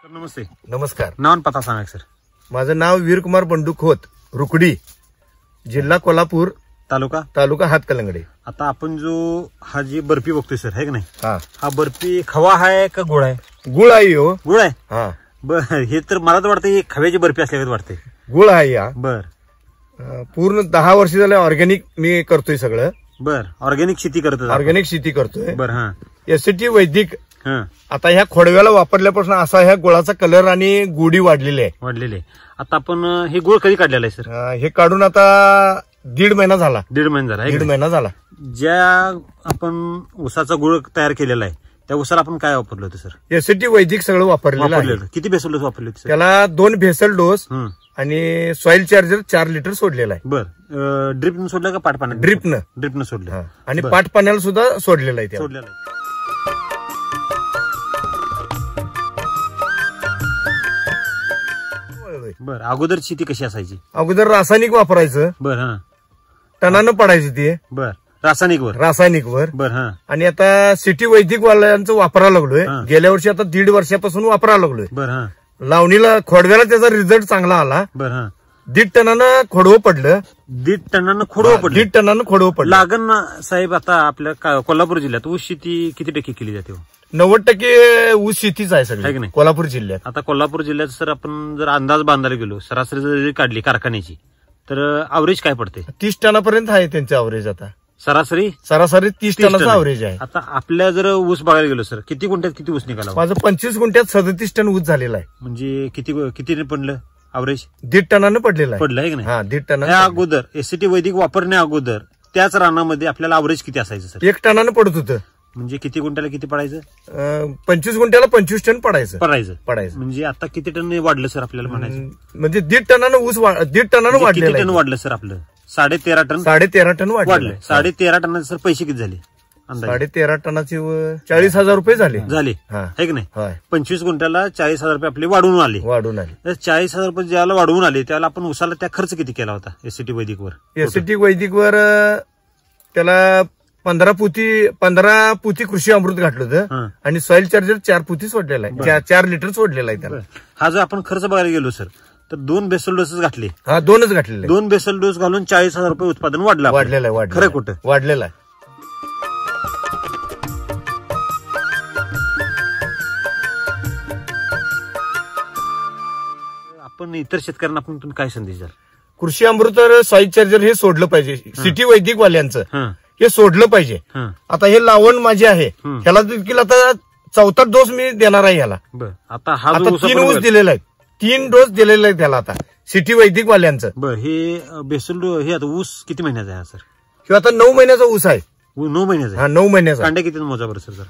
नमस्ते. नमस्कार. नाव आणि पत्ता सांगा सर. माझं नाव वीरकुमार बंडू खोत, रुकडी, जिल्हा कोल्हापूर, तालुका हातकलंगडे. आता आपण जो हा जी बर्फी बघतोय सर, है की नाही? हा बर्फी खवा आहे का गुळ आहे? गुळ आहे हो. गुळ आहे. हा बर, हे तर मला तर वाटतं ही खव्याची बर्फी असल्यावर वाटते. गुळ आहे या. बर, पूर्ण 10 वर्ष झाले ऑर्गॅनिक मी करतोय सगळं. बर, ऑर्गॅनिक शेती करतो. ऑर्गॅनिक शेती करतोय. बर. हा एसटी वैदिक. हा आता ह्या खोडव्याला वापरल्यापासून असा ह्या गुळाचा कलर आणि गोडी वाढलेली आहे. वाढलेले. आता आपण हे गुळ कधी काढलेला आहे सर? हे काढून आता 1.5 महिना झाला. 1.5 महिना झाला. 1.5 महिना झाला. ज्या आपण ऊसाचा गुळ तयार केलेला आहे त्या ऊसाला आपण काय वापरलं होतं सर? एसटी वैदिक सगळं वापरलेलं आहे. किती बेसल डोस वापरले होते? त्याला 2 भेसल डोस आणि सॉइल चार्जर 4 लिटर सोडलेला आहे. बर, ड्रिपनं सोडलं का पाट पाण्यात? ड्रिपनं सोडलं. आणि पाट पाण्याला सुद्धा सोडलेलं आहे. सोडलेलं आहे. बर, अगोदर शेती कशी असायची? अगोदर रासायनिक वापरायचं. बर. हा टनानं पडायची ती. बर, रासायनिकवर. बर. हा आणि आता सिटी वैदिक वाल्यांचं वापरायला लागलोय. गेल्या वर्षी आता 1.5 वर्षापासून वापरायला लागलोय. बर. हा लावणीला खोडव्याला त्याचा रिझल्ट चांगला आला. बर. हा 1.5 टनानं खोडवं पडलं. 1.5 टनानं खोडवं पडलं. 1.5 टनानं खोडवं पडलं. लागण ना साहेब. आता आपल्या कोल्हापूर जिल्ह्यात ऊस शेती किती टक्के केली जाते? 90% ऊस शेतीच आहे सगळी की नाही कोल्हापूर जिल्ह्यात. आता कोल्हापूर जिल्ह्यात सर आपण जर अंदाज बांधायला गेलो, सरासरी जरी काढली कारखान्याची, तर अवरेज काय पडते? 30 टनापर्यंत आहे त्यांचं अवरेज. आता सरासरी 30 टनाचं अवरेज आहे. आता आपल्या जर ऊस बघायला गेलो सर, किती गुंठ्यात किती ऊस निघाला? माझं 25 गुंठ्यात 37 टन ऊस झालेला आहे. म्हणजे किती पडलं अवरेज? 1.5 टनानं पडलेलं आहे. पडलं आहे की नाही? 1.5 टन. त्या अगोदर एसटी वैदिक वापरण्या अगोदर त्याच रानामध्ये आपल्याला अवरेज किती असायचं सर? 1 टनानं पडत होतं. म्हणजे किती गुंठ्याला किती पडायचं? 25 गुंठ्याला 25 टन पडायचं. म्हणजे आता किती टन वाढलं सर आपल्याला म्हणायचं? म्हणजे 1.5 टनानं ऊस 1.5 टनानं वाढलं. किती टन वाढलं सर आपलं? 13.5 टन. 13.5 टन वाढलं. 13.5 टनाचे सर पैसे किती झाले? 13.5 टनाचे 40,000 रुपये झाले. है की नाही? 25 गुंठ्याला 40,000 रुपये आपले वाढून आले. तर 40,000 रुपये ज्याला वाढवून आले त्याला आपण उसाला त्या खर्च किती केला होता एसटी वैदिकवर? एसटी वैदिकवर त्याला 15 पोती कृषी अमृत घातलं होतं आणि सॉइल चार्जर 4 पोती सोडलेला आहे. 4 लिटर सोडलेला आहे त्याला. हा जर आपण खर्च बघायला गेलो सर, तर 2 बेसल डोसेस घातले. 2च घातलेले. 2 बेसल डोस घालून 40,000 रुपये उत्पादन वाढलेलं आहे. खरं कुठं वाढलेलं आहे? आपण इतर शेतकऱ्यांना आपण तुम्ही काय संदेश द्याल? कृषी अमृत सॉइल चार्जर हे सोडलं पाहिजे. सिटी वैदिक वाल्यांचं हे सोडलं पाहिजे. आता हे लावण माझे आहे, ह्याला देखील आता 4था डोस मी देणार आहे ह्याला. आता 3 ऊस दिलेला आहे. 3 डोस दिलेला आहे त्याला आता सिटी वैदिक वाल्यांचं. हे बेसल हे आता ऊस किती महिन्याचा आहे सर? किंवा आता 9 महिन्याचा ऊस आहे. 9 महिन्याचा? हा 9 महिन्याचा. कांड्या किती मोजा बरं सर?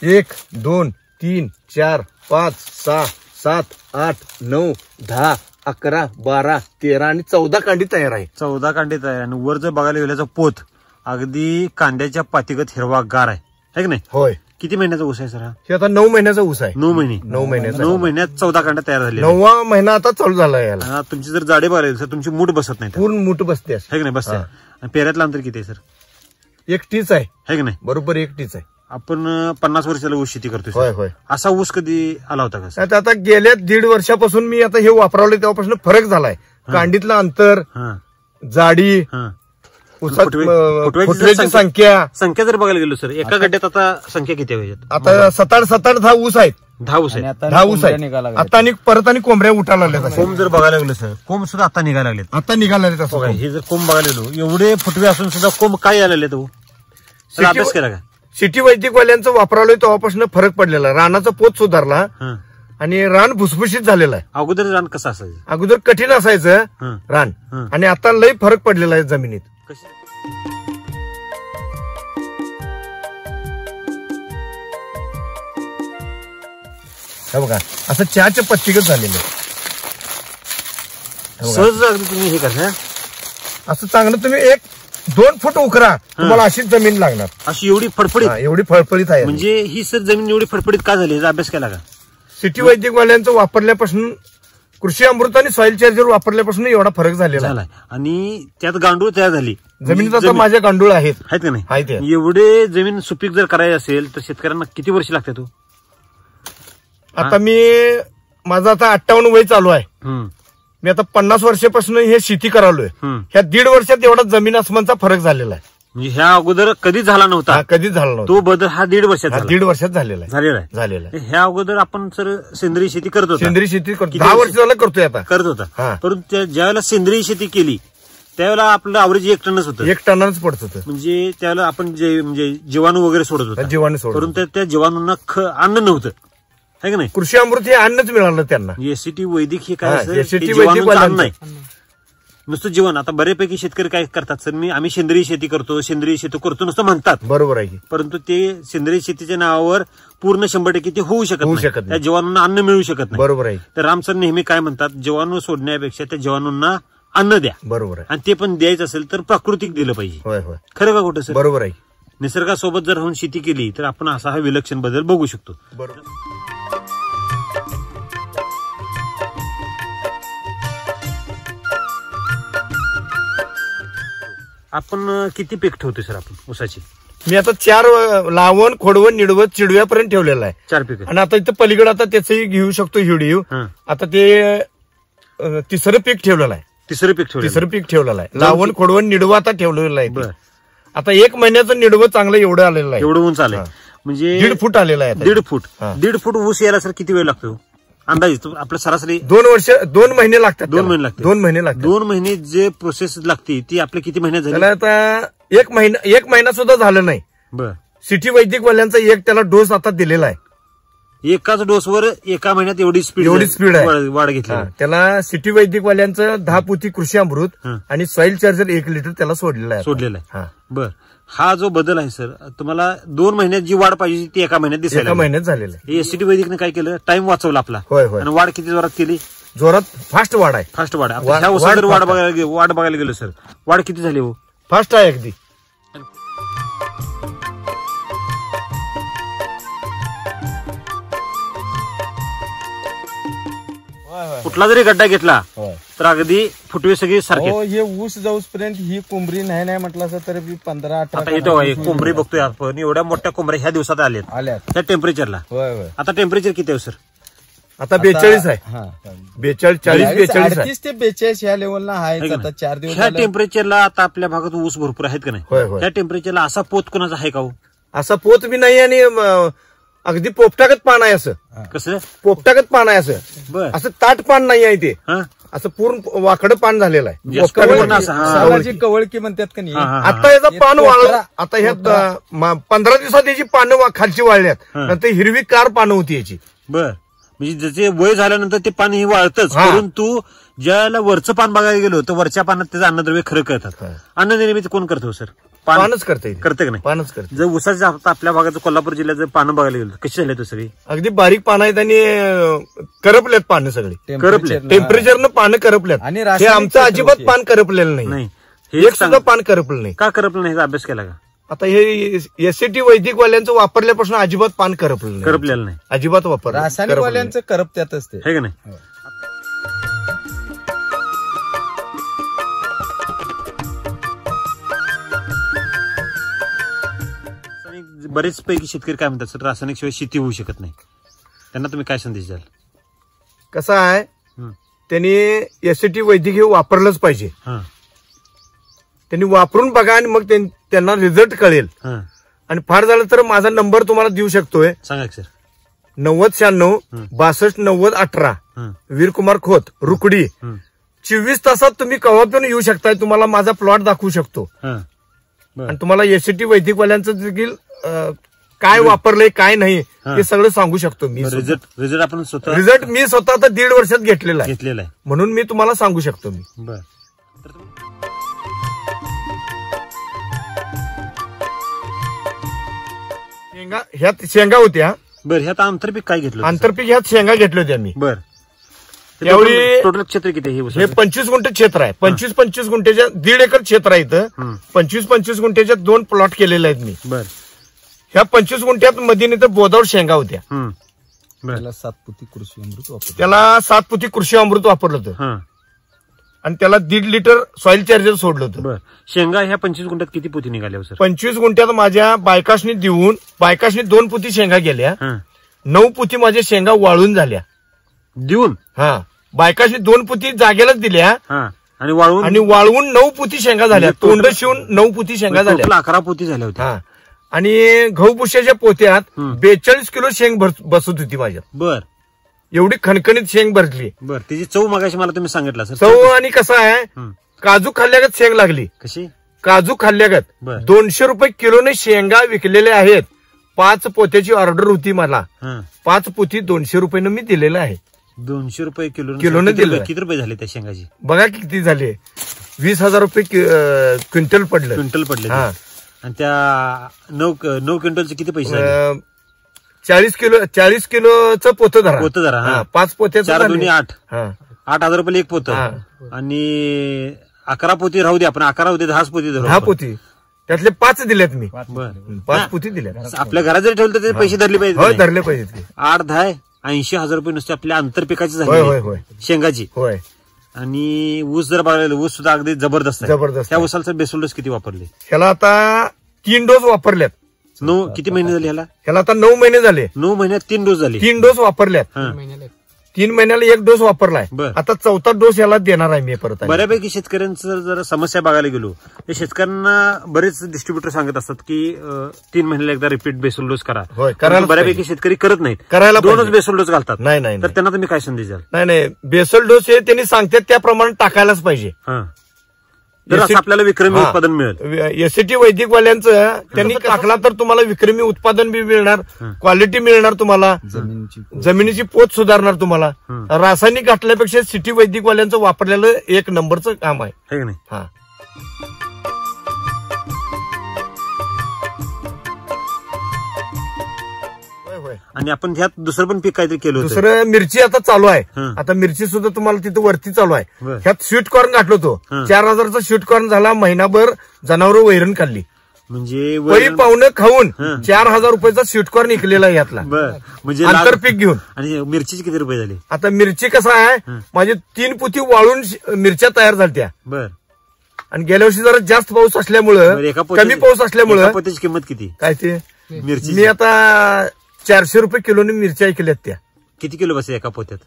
1 2 3 4 5 6 7 8 9 10 11 12 13 आणि 14 कांडी तयार आहे. 14 कांडी तयार. आणि वर जर बघायला गेल्याचा पोत अगदी कांद्याच्या पातीगत हिरवा गार आहे की नाही? होय. किती महिन्याचा ऊस आहे सर हा? हे आता 9 महिन्याचा ऊस आहे. 9 महिने. 9 महिन्यात 14 कांड्या तयार झाल्या. 9वा महिना आता चालू झाला याला. तुमची जर जाडे बघायला सर, तुमची मूठ बसत नाही. पूर्ण मूठ बसते है की नाही? बसते. पेऱ्यातलं अंतर किती आहे सर? 1 आहे. है की नाही? बरोबर 1 आहे. आपण 50 वर्षाला ऊस शेती करतोय. होय होय. असा ऊस कधी आला होता का? आता गेल्या 1.5 वर्षापासून मी आता हे वापरवले तेव्हापासून फरक झालाय. कांडीतलं अंतर, जाडी, फुटव्याची संख्या जर बघायला गेलो सर, एका गड्ड्यात आता संख्या किती आहे? आता 7-8 ऊस आहेत. 10 ऊस आहेत. 10 ऊस आहेत. आता परत आणि कोंबड्या उठायला लागल्या. कोंब जर बघायला गेलो सर, कोंब सुद्धा आता निघायला लागलेत. हे जर कोंब बघायला गेलो, एवढे फुटवे असून सुद्धा कोंब काय आलेले तो? अभ्यास केला का? सिटी वैदिक वाल्यांचं वापरवलंय तेव्हापासून फरक पडलेला. रानाचा पोत सुधारला आणि रान भुसभुशीत झालेलं आहे. अगोदर रान कसं असायचं? अगोदर कठीण असायचं रान, आणि आता लय फरक पडलेला आहे जमिनीत. बघा असं चहाच्या पत्तीगत झालेलं आहे. सहज अगदी तुम्ही हे करा असं चांगलं तुम्ही 1-2 फूट उकरा, तुम्हाला अशीच जमीन लागणार. अशी एवढी फडफडीत? एवढी फडफडीत आहे. म्हणजे ही सर जमीन एवढी फडफडीत का झाली? अभ्यास केला का? सिटी वैदिक वाल्यांचं वापरल्यापासून, कृषी अमृत आणि सॉइल चार्जर वापरल्यापासून एवढा फरक झालेला आहे. आणि त्यात गांडूळ तयार झाली. जमिनीत आता माझ्या गांडूळ आहेत का नाही? एवढे जमीन सुपीक जर करायची असेल तर शेतकऱ्यांना किती वर्ष लागतात? आता माझं आता 58 वय चालू आहे. मी आता 50 वर्षापासून हे शेती करालोय. ह्या 1.5 वर्षात एवढा जमीन आसमानचा फरक झालेला आहे. म्हणजे ह्या अगोदर कधीच झाला नव्हता. कधीच झाला नव्हता. तो बदल हा 1.5 वर्षात 1.5 वर्षात झालेला आहे. ह्या अगोदर आपण सर सेंद्रिय शेती करत होतो. सेंद्रिय शेती 10 वर्ष झालं करतोय आता. करत होता. परंतु ज्यावेळेला सेंद्रिय शेती केली त्यावेळेला आपलं अवरेज 1 टनच होतं. 1 टनच पडत होतं. म्हणजे त्यावेळेला आपण म्हणजे जीवाणू वगैरे सोडत होतो. जीवाणू सोडत. परंतु त्या जीवाणूंना अन्न नव्हतं, आहे का नाही. कृषी अमृत हे अन्नच मिळालं त्यांना. एसीटी वैदिक हे काय अन्न नाही, नुसतं जीवन. आता बरेपैकी शेतकरी काय करतात सर, आम्ही सेंद्रिय शेती करतो नुसतं म्हणतात. बरोबर आहे. परंतु ते सेंद्रिय शेतीच्या नावावर पूर्ण 100% ते होऊ शकत नाही. त्या जीवाणूंना अन्न मिळू शकत नाही. बरोबर आहे. तर राम सर नेहमी काय म्हणतात, जीवाणू सोडण्यापेक्षा त्या जीवाणूंना अन्न द्या. बरोबर आहे. आणि ते पण द्यायचं असेल तर प्राकृतिक दिलं पाहिजे. होय होय. खरं का खोटं सर? बरोबर आहे. निसर्गासोबत जर राहून शेती केली तर आपण असा हा विलक्षण बदल बघू शकतो. बरोबर. आपण किती पीक ठेवतोय सर आपण ऊसाची? मी आता 4 लावण, खोडवण, निडवत, चिडव्यापर्यंत ठेवलेला आहे. 4 पीक. आणि आता इथं पलीकडे आता त्याचंही घेऊ शकतो व्हिडिओ. आता ते 3रं पीक ठेवलेलं आहे. 3रं पीक ठेवलेलं आहे. लावण, खोडवण, निडवं आता ठेवलेलं आहे. आता 1 महिन्याचं निडवं चांगलं एवढं आलेलं आहे. एवढं उंच आलंय म्हणजे 1.5 फूट आलेलं आहे. 1.5 फूट ऊस यायला सर किती वेळ लागतो अंदाज? आपलं सरासरी 2 महिने लागतात. 2 महिने लागतात. 2 महिने लागतात. 2 महिने जे प्रोसेस लागते ती आपल्या किती महिन्यात झाली? आता 1 महिना सुद्धा झालं नाही. बर. सिटी वैदिक वाल्यांचा त्याला डोस आता दिलेला आहे. एकाच डोसवर 1 महिन्यात एवढी स्पीड आहे, वाढ घेतली. त्याला सिटी वैदिक वाल्यांचं 10 पोती कृषी अमृत आणि सॉइल चार्जर 1 लिटर त्याला सोडलेलं आहे. बर. हा जो बदल आहे सर, तुम्हाला 2 महिन्यात जी वाढ पाहिजे ती 1 महिन्यात दिसेल. 1 महिन्यात झालेलं आहे. एससीटी वैदिकने काय केलं, टाइम वाचवला आपला. होय होय. आणि वाढ किती जोरात केली? जोरात फास्ट वाढ आहे. फास्ट वाढ. ह्या ऊसात जर वाढ बघायला गेलो सर, वाढ किती झाली हो? फास्ट आहे अगदी. कुठला जरी गड्डा घेतला तर अगदी फुटवे सगळे सारखे. हे ऊस जाऊसपर्यंत ही कोंबरी नाही म्हटलं असं तर 15-18. आता इथं कोंबरी बघतोय आपण, एवढ्या मोठ्या कोंबऱ्या ह्या दिवसात आल्या त्या टेम्परेचरला. आता टेम्परेचर किती आहे सर? आता 42 आहे. 42 ते 42 ह्या लेवलला आहे. आता 4 दिवस ह्या टेम्परेचरला आता आपल्या भागात ऊस भरपूर आहेत का नाही? त्या टेम्परेचरला असा पोत कोणाचा आहे का हो? असा पोत बी नाही आणि अगदी पोपटागत पान आहे. असं कसं पोपटागत पान आहे. असं ताट पान नाही आहे ते. असं पूर्ण वाकडं पान झालेलं आहे. कवळकी म्हणतात का नाही. आता याचं पान वाळलं. आता ह्या 15 दिवसात याची पानं खालची वाळल्यात. नंतर हिरवी कार पानं होती याची. बर. म्हणजे ज्याचे वय झाल्यानंतर ते पान हे वाळतच. परंतु ज्याला वरचं पान बघायला गेलो तर वरच्या पानात त्याचं अन्नद्रव्य खरं करतात. अन्न निर्मिती कोण करतो सर? पानच करते का नाही? पानच करते. जर ऊसाच्या आपल्या भागाचं कोल्हापूर जिल्ह्याचं पानं बघायला गेलो कशी झाले तो सगळी? अगदी बारीक पानं आहेत आणि करपल्यात पानं सगळी. करपल्यात टेम्परेचरनं पानं करपल्यात. आणि हे आमचं अजिबात पान करपलेलं नाही. एक सुद्धा पान करपलं नाही. का करपलं नाही? अभ्यास केला का? आता हे एससीटी वैदिक वाल्यांचं वापरल्यापासून अजिबात पान करपलेलं नाही. अजिबात वापर. रासायनिक वाल्यांचं करपत्यात असते, हे का नाही? बरेच पैकी शेतकरी काय म्हणतात सर, रासायनिक शिवाय शेती होऊ शकत नाही. त्यांना तुम्ही काय संदेश द्याल? कसं आहे, त्यांनी एससीटी वैदिक हे वापरलंच पाहिजे. त्यांनी वापरून बघा आणि मग त्यांना रिझल्ट कळेल. आणि फार झालं तर माझा नंबर तुम्हाला देऊ शकतोय. सांगा सर. 9096 62 90 18. वीरकुमार खोत, रुकडी. 24 तासात तुम्ही कवा पण येऊ शकताय. तुम्हाला माझा प्लॉट दाखवू शकतो. आणि तुम्हाला एससीटी वैदिक वाल्यांचं देखील काय वापरलंय काय नाही हे सगळं सांगू शकतो मी. रिझल्ट आपण स्वतः रिझल्ट मी स्वतः आता 1.5 वर्षात घेतलेला आहे, म्हणून मी तुम्हाला सांगू शकतो. मी ह्यात शेंगा होत्या. बरं. ह्यात आंतरपीक काय घेतलं? आंतरपीक ह्यात शेंगा घेतल्या होत्या मी. बरं. त्यावेळी टोटल क्षेत्र किती आहे? हे 25 गुंठे क्षेत्र आहे. 25 गुंठेच्या 1.5 एकर क्षेत्र आहे इथं. 25 गुंठेच्या 2 प्लॉट केलेले आहेत मी. बरं. ह्या 25 गुंठ्यात मध्ये इथं बोदावर शेंगा होत्या. त्याला 7 पोती कृषी अमृत वापरलं. त्याला 7 पोती कृषी अमृत वापरलं होतं. आणि त्याला 1.5 लिटर सॉइल चार्जर सोडलं होतं. शेंगा ह्या 25 गुंठ्यात किती पोती निघाल्या सर? 25 गुंठ्यात माझ्या बायकाशनी देऊन 2 पोती शेंगा गेल्या. 9 पुती माझ्या शेंगा वाळून झाल्या देऊन हा बायकाशी 2 पुती जागेलाच दिल्या हा आणि वाळवून 9 पुती शेंगा झाल्या म्हणजे तोंड शिवून 9 पुती शेंगा झाल्या total 11 पोती झाल्या होत्या. हा आणि गहू भुशाच्या पोत्यात 42 किलो शेंग बसत होती माझ्यात बर एवढी खणखणीत शेंग भरली. बर तिची चव मगाशी मला तुम्ही सांगितलं सर. चव आणि कसं आहे काजू खाल्ल्यागत शेंग लागली. कशी काजू खाल्ल्यागत बर. 200 रुपये किलोने शेंगा विकलेल्या आहेत. 5 पोत्याची ऑर्डर होती मला. 5 पोती 200 रुपयानं मी दिलेलं आहे. 200 रुपये किलोने दिलं. किती रुपये झाले त्या शेंगाची? बघा किती झाले 20,000 रुपये क्विंटल पडले. हा आणि त्या 9 क्विंटलचे किती पैसे झाले? 40 किलोचं पोतं धरा. हा. 5 पोत्याचं 4 2 8 हा 8,000 रुपये एक पोत हा. आणि 11 पोती राहू दे आपण 11 होते 10 पोती धरू 10 पोती त्यातले 5 दिलेत मी. बर 5 पोती दिल्यात. आपल्या घरात जरी ठेवलं तर ते पैसे धरले होय पाहिजे. धरले पाहिजेत. 8 10 80,000 रुपये नुसते आपल्या आंतरपिकाची होय झाली होय होय शेंगाची. होय आणि ऊस जर बघायला ऊस सुद्धा अगदी जबरदस्त आहे. जबरदस्त त्या आहे. ऊसाला बेसल डोस किती वापरले? ह्याला आता 3 डोस वापरल्यात. 9 किती महिने झाले ह्याला? ह्याला आता 9 महिने झाले. 9 महिन्यात 3 डोस झाले. 3 डोस वापरल्यात. हा. 3 महिन्याला 1 डोस वापरलाय. बर. आता 4था डोस याला देणार आहे मी परत. बऱ्यापैकी शेतकऱ्यांचं जर समस्या बघायला गेलो तर शेतकऱ्यांना बरेच डिस्ट्रीब्युटर सांगत असतात की 3 महिन्याला एकदा रिपीट बेसल डोस करा. होय, परंतु करायला बऱ्यापैकी शेतकरी करत नाहीत. करायला 2च पाहिजे. बेसल डोस घालतात. नाही नाही तर त्यांना तुम्ही काय संदेश द्याल? नाही बेसल डोस हे त्यांनी सांगतात त्याप्रमाणे टाकायलाच पाहिजे. हा तर असं आपल्याला विक्रमी हा. उत्पादन मिळेल. एसटी वैदिकवाल्यांचं त्यांनी टाकला तर तुम्हाला विक्रमी उत्पादन बी मिळणार, क्वालिटी मिळणार तुम्हाला, जमिनीची पोत सुधारणार तुम्हाला. रासायनिक घातल्यापेक्षा सिटी वैदिकवाल्यांचं वापरलेलं 1 नंबरचं काम आहे. है की नाही? हा आणि आपण ह्यात दुसरं पण पीक काहीतरी केलं होतं. दुसरं मिरची आता चालू आहे. हं. आता मिरची सुद्धा तुम्हाला तिथं वरती चालू आहे. बर. ह्यात स्वीट कॉर्न घातलो होतो. हं. 4,000चा स्वीट कॉर्न झाला. महिनाभर जनावरं वैरण खाल्ली. म्हणजे पळी पावणं खाऊन हं. 4,000 रुपयाचा स्वीट कॉर्न इकलेला आहे यातला बर म्हणजे आंतरपीक घेऊन. आणि मिरचीचे किती रुपये झाले? आता मिरची कसं आहे माझी 3 पुती वाळून मिरच्या तयार झाल्या. बर आणि गेल्या वर्षी जरा जास्त पाऊस असल्यामुळं कमी पाऊस असल्यामुळं पोत्याची किंमत किती काय ते मिरची? मी आता 400 रुपये किलोने मिरच्या ऐकल्यात. त्या किती किलो बसते एका पोत्यात?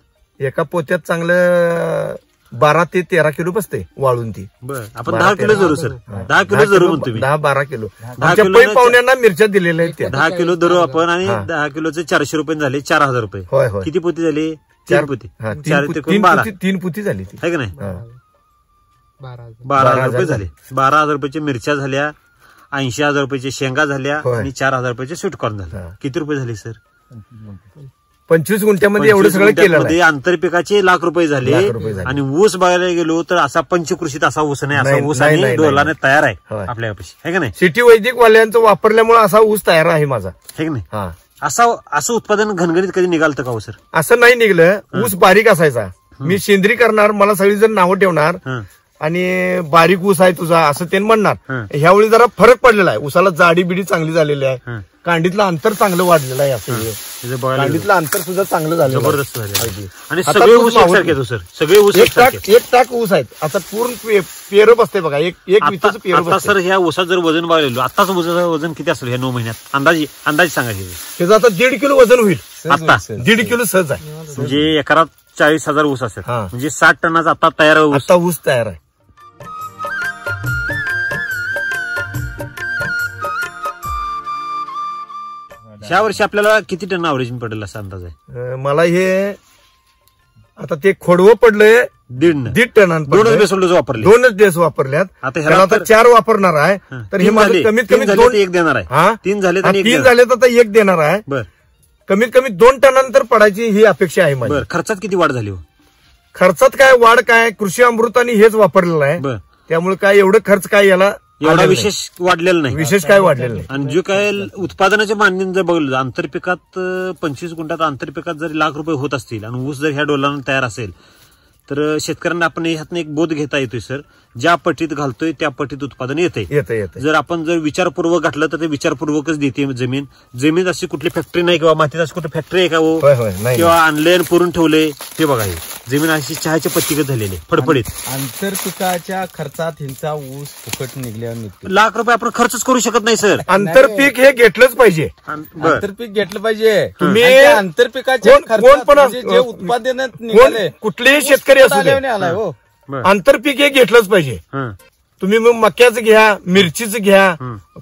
एका पोत्यात चांगलं 12 ते 13 किलो बसते वाळून ती. बर आपण 10 किलो धरू सर. 10 किलो धरू म्हणतो मी. 10-12 किलो. 10 आमच्या किलोनं पै पाहुण्यांना मिरच्या दिलेल्या आहेत त्या. 10 किलो धरू आपण आणि हा. 10 किलोचे 400 रुपये झाले 4,000 रुपये. होय होय किती पोती झाली? 4 पोती. हा, 4 ते 12 तीन पुती झाली ती. आहे का नाही? हा. 12,000 रुपये झाले. 12,000 रुपयाच्या मिरच्या झाल्या, 80,000 रुपयाच्या शेंगा झाल्या होय. आणि 4,000 रुपयाचे स्वीटकॉर्न झाले. हा. किती रुपये झाले सर? 25 गुंठ्यामध्ये एवढं 25 सगळं केलेलं आहे. गुंठ्यामध्ये आंतरपिकाचे लाख रुपये झाले. लाख रुपये झाले. आणि ऊस बघायला गेलो तर असा पंचकृषीत असा ऊस नाही. असा नाही, ऊस नाही, आणि नाही, डोलाने नाही. तयार आहे होय. आपल्यापाशी. आहे का नाही? सिटी वैदिक वाल्यांचं वापरल्यामुळे असा ऊस तयार आहे माझा. आहे का नाही? हा असं उत्पादन घनघणीत कधी निघालतं का हो सर? असं नाही निघलं. ऊस बारीक असायचा. मी सेंद्री करणार मला सगळी जण नावं ठेवणार हं. आणि बारीक ऊस आहे तुझा असं ते म्हणणार. हं. ह्यावेळी जरा फरक पडलेला आहे. ऊसाला जाडी बिडी चांगली झालेली आहे. हं. कांडीतलं अंतर चांगलं वाढलेलं आहे. असं तिथे बघायला गेलो. कांडीतलं अंतर सुद्धा चांगलं झालं जबरदस्त झाले. आणि आता सगळे ऊस ऊस मावळते. एकसारखे आहेत हो सर. सगळे ऊस एक एकसारखे आहेत. टाक ऊस आहेत. आता पूर्ण पेरं बसते बघा. एक विचाचं पेरं आता बसते. सर ह्या ऊसात जर वजन बघायलो आताच ऊसाचं वजन किती असेल ह्या 9 महिन्यात? अंदाजे सांगायचे त्याचं आता 1.5 किलो वजन होईल. आता 1.5 किलो सहज आहे. म्हणजे एकरात 40,000 ऊस असेल. हा. म्हणजे 60 टनाचा आता तयार ऊस. आता ऊस तयार आहे. ह्या वर्षी आपल्याला किती टन अवरेज पडेल असा अंदाज आहे? मला हे आता ते खोडवं पडलंय 1.5 टन. दोनच बेसोल्डोज वापरले. 2 डेस वापरल्यात. आता ह्याला त्याला आता तर- 4 वापरणार आहे. तर हे 3 माझं झाले. कमीत 3 कमी झाले 2 तर 1 देणार आहे. हा 3 झाले तर 1 3 झाले तर 1 देणार आहे. बर कमीत कमी 2 टनानंतर पडायची ही अपेक्षा आहे माझी. बर खर्चात किती वाढ झाली हो? खर्चात काय वाढ काय कृषी अमृत आणि हेच वापरलेलं आहे. बर त्यामुळे काय एवढं खर्च काय याला एवढा आलेलं विशेष वाढलेला नाही. नाही. विशेष काय वाढलेलं नाही. आणि जो काय उत्पादनाच्या मांडणीने जर बघितलं आंतरपिकात 25 गुंठात आंतरपिकात जर लाख रुपये होत असतील आणि ऊस जर ह्या डोलानं तयार असेल तर शेतकऱ्यांना आपण ह्यातनं एक बोध घेता येतोय सर. ज्या पट्टीत घालतोय त्या पट्टीत उत्पादन येते. येतं जर आपण जर विचारपूर्वक घातलं तर ते विचारपूर्वकच देते जमीन अशी कुठली फॅक्टरी नाही किंवा मातीत अशी कुठली फॅक्टरी आहे का हो होय होय नाही किंवा आणले आणि पुरून ठेवले ते बघा हे जमीन अशी चहाच्या पत्तीगत झालेली आहे, फडफडीत. आंतरपिकाच्या खर्चात हिंचा ऊस फुकट निघल्यावर निघतो. लाख रुपये आपण खर्चच करू शकत नाही सर. आंतरपीक हे घेतलंच पाहिजे. आंतरपीक घेतलं पाहिजे. तुम्ही आणि त्या आंतरपिकाच्या कोण पण खर्चात जे उत्पादनात निघाले कुठलेही शेतकरी असू दे, आलाय हो. आंतरपीक हे घेतलंच पाहिजे. तुम्ही मग मक्याचं घ्या, मिरचीचं घ्या,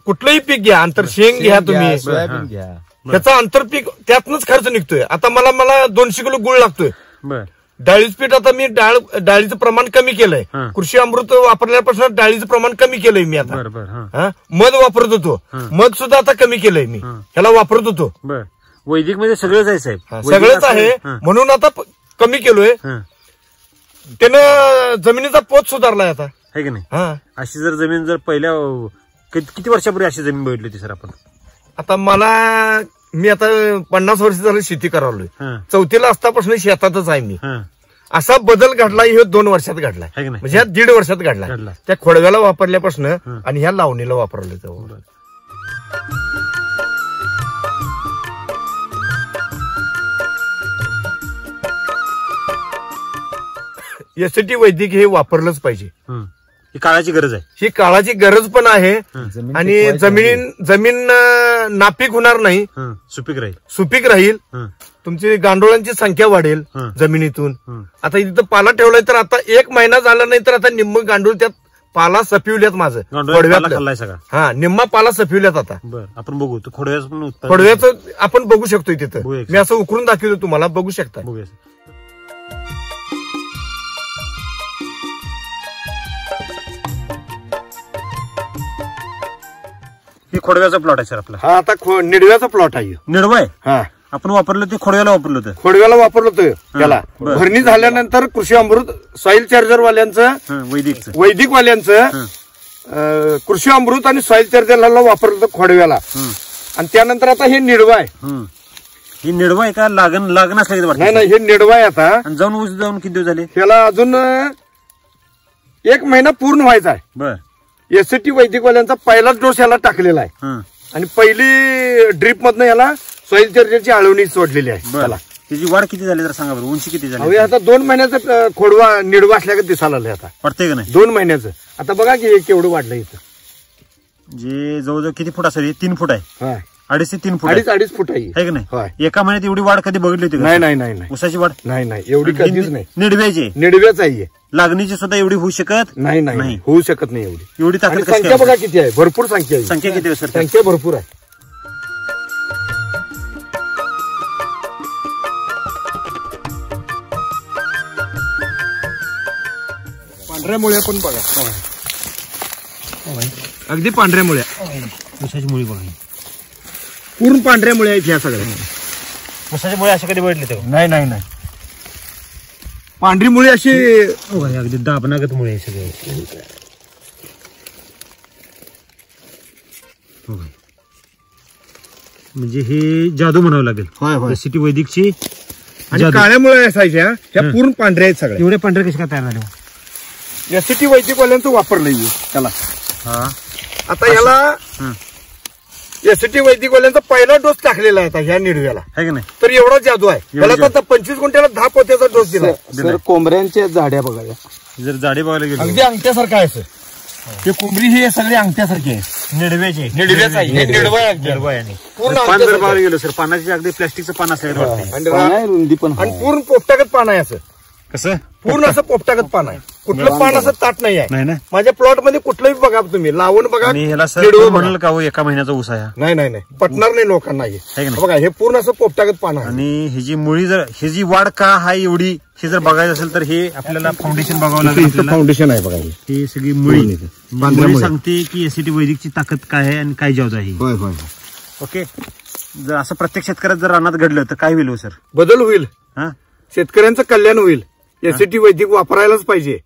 कुठलंही पीक घ्या, आंतर शेंग घ्या, तुम्ही सोयाबीन घ्या. त्याचा आंतरपीक त्यातनच खर्च निघतोय. आता मला 200 किलो गुळ लागतोय. डाळीचं पीठ आता मी डाळीचं प्रमाण कमी केलंय. कृषी अमृत वापरल्यापासून डाळीचं प्रमाण कमी केलंय मी आता. मध वापरत होतो, मध सुद्धा आता कमी केलंय मी, ह्याला वापरत होतो. वैदिक मध्ये सगळंच आहे साहेब, सगळंच आहे म्हणून आता कमी केलोय. त्यानं जमिनीचा पोत सुधारलाय आता, आहे की नाही. अशी जर जमीन जर पहिल्या किती वर्षापूर्वी अशी जमीन बघितली होती सर आपण? आता मी आता 50 वर्ष झालं शेती करालोय. 4थीला असतापासून शेतातच आहे मी. असा बदल घडला हे 2 वर्षात घडलाय, म्हणजे ह्या 1.5 वर्षात घडला. त्या खोडव्याला वापरल्यापासून आणि ह्या लावणीला वापरलं तेव्हा. यासाठी वैदिक हे वापरलंच पाहिजे. ही काळाची गरज आहे. ही काळाची गरज पण आहे. आणि जमीन नापीक होणार नाही, सुपीक राहील. तुमची गांडोळांची संख्या वाढेल जमिनीतून. आता इथं पाला ठेवलाय तर आता 1 महिना झाला नाही तर आता निम्म गांडूळ त्यात पाला सपिवल्यात माझं. हा, निम्मा पाला सपिवल्यात आता. आपण बघू खोडव्याचं आपण बघू शकतो तिथं. मी असं उकरून दाखवतो तुम्हाला, बघू शकता. हे खोडव्याचा प्लॉट आहे सर आपला. हा, आता निडव्याचा प्लॉट आहे. निडवा आहे. हा, आपण वापरलं ते खोडव्याला वापरलं होतं. खोडव्याला वापरलं होतं. त्याला भरणी झाल्यानंतर कृषी अमृत सॉइल चार्जर वाल्यांचं, वैदिक वाल्यांचं कृषी अमृत आणि सॉइल चार्जरला वापरलं होतं खोडव्याला. आणि त्यानंतर आता हे निडवा आहे. ही निडवा आहे का लागण असल्या? नाही, हे निडवा आहे आता. जाऊन ऊस जाऊन किती दिवस झाले? त्याला अजून 1 महिना पूर्ण व्हायचा आहे. बर. एसटी वैदिकवाल्यांचा पहिलाच डोस याला टाकलेला आहे. आणि पहिली ड्रीप मधनं याला सॉइल चार्जरची आळवणी सोडलेली आहे. त्याची वाढ किती झाली जर सांगा बरं, उंची किती झाली? आता 2 महिन्याचं खोडवा निडवा असल्या दिसायला आलंय आता. वाटतंय का नाही? 2 महिन्याचं. आता बघा की केवढं वाढलं इथं. जे जवळजवळ किती फूट असेल? 3 फूट आहे. 2.5 ते 3 फूट. 2.5 फूट आहे की नाही? एका महिन्यात एवढी वाढ कधी बघितली होती? नाही. उसाची वाढ नाही, एवढी कधीच नाही. निडव्याच आहे. लागणीची सुद्धा एवढी होऊ शकत नाही, होऊ शकत नाही एवढी ताकद. संख्या बघा किती आहे, भरपूर संख्या आहे. संख्या किती आहे सर? संख्या भरपूर आहे. पांढऱ्या मुळ्या पण बघा, अगदी पांढऱ्या मुळ्या. उसाची मुळी बघा, पूर्ण पांढऱ्या मुळ्या आहेत ह्या सगळ्या. उसाची मुळे अशी कधी बघितली ते? नाही. पांढरी मुळी अशी अगदी दाबनागत मुळे सगळे. म्हणजे हे जादू म्हणावं लागेल. सिटी वैदिकची. आणि काळ्या मुळे असायच्या, ह्या पूर्ण पांढऱ्या आहेत सगळ्या. एवढे पांढरे कसे काय तयार झाले? यासाठी वैदिकवाल्यांचं वापरलंय त्याला. आता याला यासाठी वैदिकवाल्यांचा पहिला डोस टाकलेला आहे ह्या निडव्याला, है की नाही? तर एवढा जादू आहे. त्याला आता 25 गुंठ्याला 10 पोत्याचा डोस दिला. सर, कोंबड्यांच्या जाड्या बघा, जर जाडी बघायला गेली अगदी अंगठ्यासारखं आहे सर. ते कोंबडी ही सगळी अंगठ्यासारखी आहे. निडव्याचे पूर्ण पान जर बघायला गेलो सर, पानाची अगदी प्लास्टिकचं पान असल्यावर रुंदी पण. आणि पूर्ण पोपटागत पान आहे असं. कसं? पूर्ण असं पोपटागत पान आहे. कुठलं पान असं ताट नाही आहे. नाही. माझ्या प्लॉट मध्ये कुठलंही बघा तुम्ही, लावून बघा. आणि ह्याला सर म्हणाल का हो एका महिन्याचा ऊस आहे? नाही, पटणार नाही लोकांना. बघा हे पूर्ण असं पोपटागत पान आहे. आणि ही जी मुळी जर ही जी वाढ का आहे एवढी, हे जर बघायचं असेल तर हे आपल्याला फाउंडेशन बघावं लागेल. फाउंडेशन आहे बघा, ही सगळी मुळी सांगते की एसीटी वैदिकची ताकद काय आहे आणि काय जाऊ आहे. ओके. जर असं प्रत्येक शेतकऱ्यात जर रानात घडलं तर काय होईल हो सर? बदल होईल. शेतकऱ्यांचं कल्याण होईल. एसीटी वैदिक वापरायलाच पाहिजे.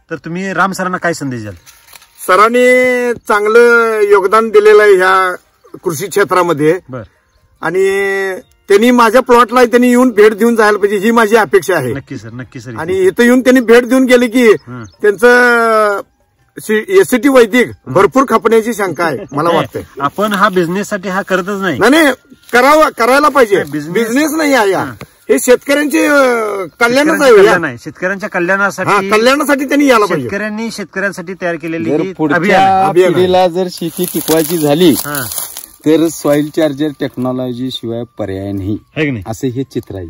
तर तुम्ही राम सरांना काय संदेश द्याल? सरांनी चांगलं योगदान दिलेलं आहे ह्या कृषी क्षेत्रामध्ये. आणि त्यांनी माझ्या प्लॉटला त्यांनी येऊन भेट देऊन जायला पाहिजे, ही माझी अपेक्षा आहे. नक्की सर. आणि इथं येऊन त्यांनी भेट देऊन गेले की त्यांचं एसीटी वैदिक भरपूर खपण्याची शंका आहे मला वाटतंय. आपण हा बिझनेससाठी हा करतच नाही. नाही करायला पाहिजे. बिझनेस नाही आहे हे शेतकऱ्यांचे कल्याणच आहे. नाही शेतकऱ्यांच्या कल्याणासाठी त्यांनी यायला पाहिजे. शेतकऱ्यांसाठी तयार केलेली जर पुढच्या पिढीला जर शेती टिकवायची झाली तर सॉइल चार्जर टेक्नॉलॉजी शिवाय पर्याय नाही है की नाही असं हे चित्र आहे.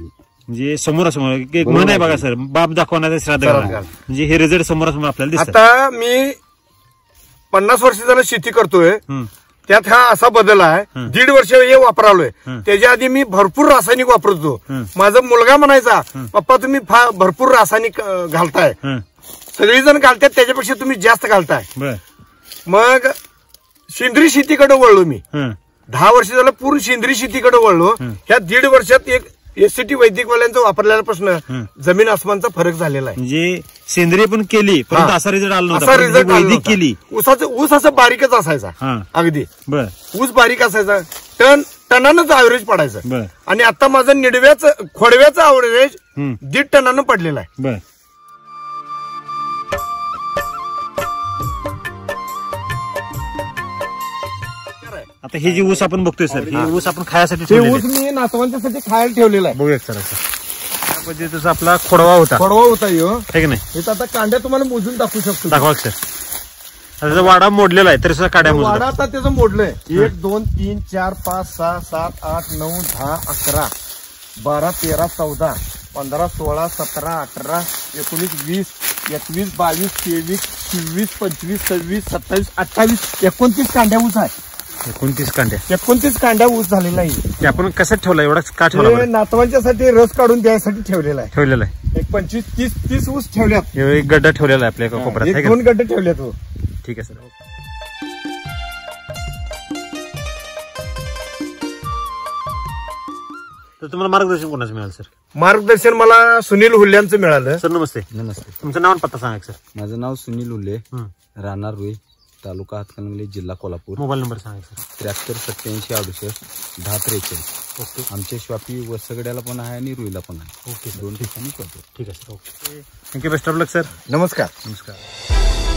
म्हणजे समोरासमोर एक म्हण आहे बघा सर, बाप दाखवण्याचा श्राद्ध घालणार. म्हणजे हे रिझल्ट समोरासमोर आपल्याला दिसतात. आता मी 50 वर्ष झालं शेती करतोय, त्यात हा असा बदल आहे. 1.5 वर्ष हे वापरालोय. त्याच्या आधी मी भरपूर रासायनिक वापरतो. माझा मुलगा म्हणायचा, पप्पा तुम्ही भरपूर रासायनिक घालताय, सगळेजण घालतात त्याच्यापेक्षा तुम्ही जास्त घालताय. मग सेंद्रिय शेतीकडे वळलो मी. 10 वर्ष झालं पूर्ण सेंद्रिय शेतीकडे वळलो. ह्या 1.5 वर्षात एक एससीटी वैदिकवाल्यांचा वापरल्यापासून जमीन आसमानचा फरक झालेला आहे. म्हणजे सेंद्रिय पण केली परंतु असा रिझल्ट आला असा रिझल्ट वैदिक केली. ऊस असं बारीकच असायचा अगदी. ऊस बारीक असायचा, टनानंच ऍव्हरेज पडायचं. आणि आता माझं खोडव्याचं ऍव्हरेज 1.5 टनानं पडलेलं आहे. आता हे जे ऊस आपण बघतोय सर, हे ऊस आपण खायसाठी ऊस मी नातवांच्यासाठी खायला ठेवलेला आहे. बघूया सर त्या पद्धतीचा आपला खोडवा होता हे नाही. हे आता कांड्या तुम्हाला मोजून दाखवू शकतो. दाखवा सर. त्याचा वाडा मोडलेला आहे तरी सुद्धा काड्या वाडा आता त्याचं मोडलंय. 1 2 3 4 5 6 7 8 9 10 11 12 13 14 15 16 17 18 19 20 21 22 23 24 25 26 27 28 29 कांड्या ऊस आहे. 29 कांड्या ऊस झालेला आहे. ते आपण कसं ठेवला एवढा का ठेवला? नातवांच्यासाठी रस काढून द्यायसाठी ठेवलेला आहे. एक 25 30 ऊस ठेवल्यात. एक गड्डा ठेवलेला आहे आपल्या कोपऱ्यात. 2 गड्डे ठेवल्यात. हो ठीक आहे सर. तर तुम्हाला मार्गदर्शन कोणाचं मिळालं सर? मार्गदर्शन मला सुनील हुल्ल्यांचं मिळालं. सर नमस्ते. नमस्ते. तुमचं नाव पत्ता सांगा सर. माझं नाव सुनील हुल्ले, राहणार रुई, तालुका हातकणंगले, जिल्हा कोल्हापूर. मोबाईल नंबर सांगा सर. 73 87 68 1043. ओके. आमच्या शॉपी वसगड्याला पण आहे आणि रुईला पण आहे. ओके. 2 ठिकाणी करतो. ठीक आहे sir. Okay. Thank you. Best of luck sir. नमस्कार. नमस्कार.